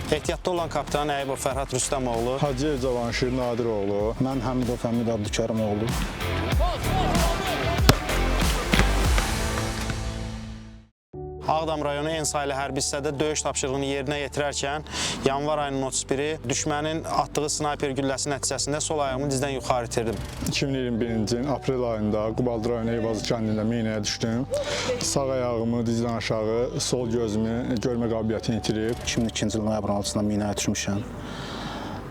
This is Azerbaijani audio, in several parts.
Ehtiyatda olan kapitan Əyibov Fərhad Rüstəmoğlu. Hacıyev Cavanşir Nadiroğlu. Mən Həmidov Həmid Abdükərimoğlu. Ağdam rayonu en sayılı hərbi hissədə döyüş tapşırığını yerinə yetirərkən yanvar ayının 31-i düşmənin atdığı snayper gülləsi nəticəsində sol ayağımı dizdən yuxarı itirdim. 2021-ci ilin aprel ayında Qubaldı rayonu Eyvazı kəndində minəyə düşdüm. Sağ ayağımı dizdən aşağı, sol gözümü görmə qabiliyyətini itirib. 2002-ci il noyabrın 6-sında minəyə düşmüşəm.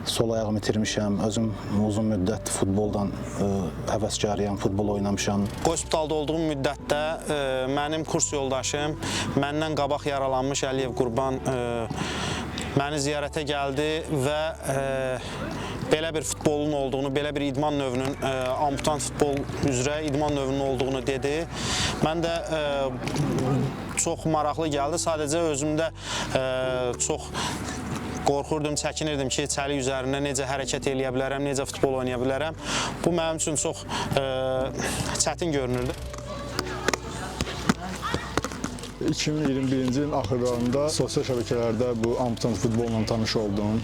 Sol ayağımı itirmişəm. Özüm uzun müddət futboldan həvəskarıyam, futbol oynamışam. Hospitalda olduğum müddətdə mənim kurs yoldaşım, məndən qabaq yaralanmış Əliyev Qurban məni ziyarətə gəldi və belə bir futbolun olduğunu, belə bir idman növünün, amputant futbol üzrə idman növünün olduğunu dedi. Mən də çox maraqlı gəldi. Sadəcə özümdə çox qorxurdum, çəkinirdim ki, çəlik üzərində necə hərəkət eləyə bilərəm, necə futbol oynaya bilərəm. Bu mənim üçün çox çətin görünürdü. 2021-ci ilin axırlarında sosial şəbəkələrdə bu amputant futbolla tanış oldum.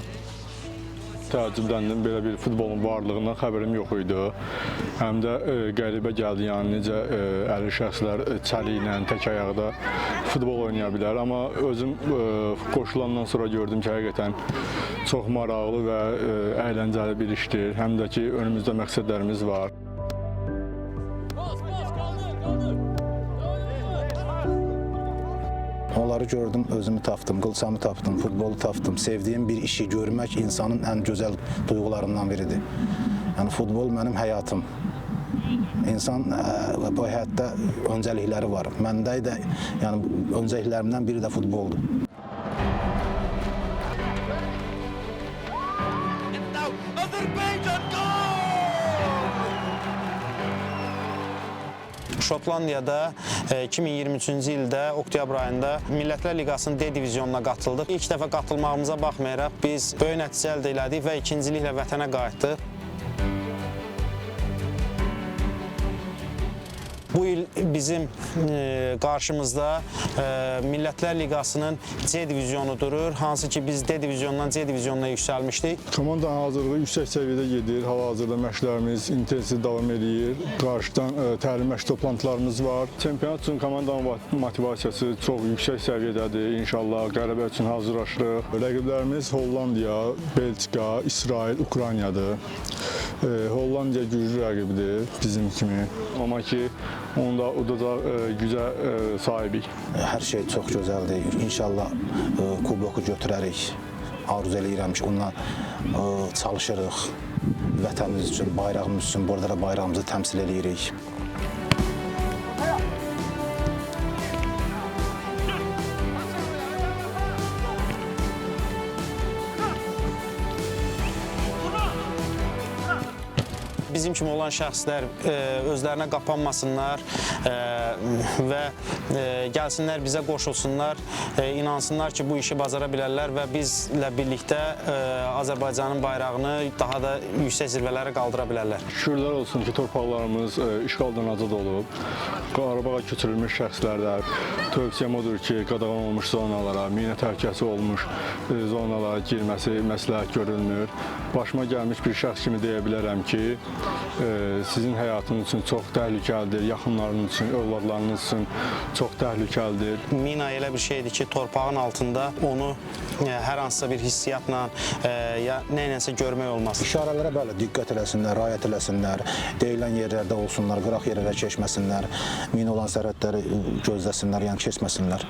Təəccübləndim, belə bir futbolun varlığından xəbərim yox idi. Həm də qəribə gəldi, yəni necə əlil şəxslər çəliklə, tək ayaqda futbol oynaya bilər. Amma özüm qoşulandan sonra gördüm ki, həqiqətən çox maraqlı və əyləncəli bir işdir. Həm də ki, önümüzdə məqsədlərimiz var. Onları gördüm, özümü tapdım, qılçamı tapdım, futbolu tapdım. Sevdiyim bir işi görmək insanın ən gözəl duyğularından biridir. Yəni futbol mənim həyatım. İnsan bu həyatda öncəlikləri var. Məndə də yəni öncəliklərimdən biri də futboldur. Şotlandiyada 2023-cü ildə oktyabr ayında Millətlər Liqasının D diviziyonuna qatıldıq. İlk dəfə qatılmağımıza baxmayaraq biz böyük nəticə əldə elədik və ikinciliklə vətənə qayıtdıq. Bu il bizim qarşımızda Millətlər Liqasının C divizyonu durur, hansı ki biz D divizyonundan C divizyonuna yüksəlmişdik. Komandanın hazırlığı yüksək səviyyədə gedir, hal-hazırda məşqlərimiz intensiv davam edir, qarşıdan təlim-məşq toplantılarımız var. Çempionat üçün komandanın motivasiyası çox yüksək səviyyədədir, inşallah qələbə üçün hazırlaşırıq. Rəqiblərimiz Hollandiya, Belçika, İsrail, Ukraynadır. Hollandiya güclü rəqibidir bizim kimi, amma ki onda udacaq gücə sahibik. Hər şey çox gözəldir. İnşallah kuboku götürərik. Arzu eləyirəm ki, onunla çalışırıq. Vətənimiz üçün, bayrağımız üçün, burada da bayrağımızı təmsil eləyirik. Bizim kimi olan şəxslər özlərinə qapanmasınlar və gəlsinlər bizə qoşulsunlar, inansınlar ki, bu işi bacara bilərlər və bizlə birlikdə Azərbaycanın bayrağını daha da yüksək zirvələrə qaldıra bilərlər. Şükürlər olsun ki, torpaqlarımız işğaldan azad olub. Qarabağa köçürülmüş şəxslərlər tövsiyəm odur ki, qadağan olmuş zonalara, minə təhlükəsi olmuş zonalara girməsi məsləhət görülmür. Başıma gəlmiş bir şəxs kimi deyə bilərəm ki, sizin həyatınız üçün çox təhlükəlidir, yaxınlarınız üçün, övladlarınız üçün çox təhlükəlidir. Mina elə bir şeydir ki, torpağın altında onu hər hansısa bir hissiyatla ya nəyləsə görmək olmaz. İşarələrə bəli, diqqət eləsinlər, riayət eləsinlər, deyilən yerlərdə olsunlar, qıraq yerlərə keçməsinlər, mina olan sərhədləri gözləsinlər, yəni keçməsinlər.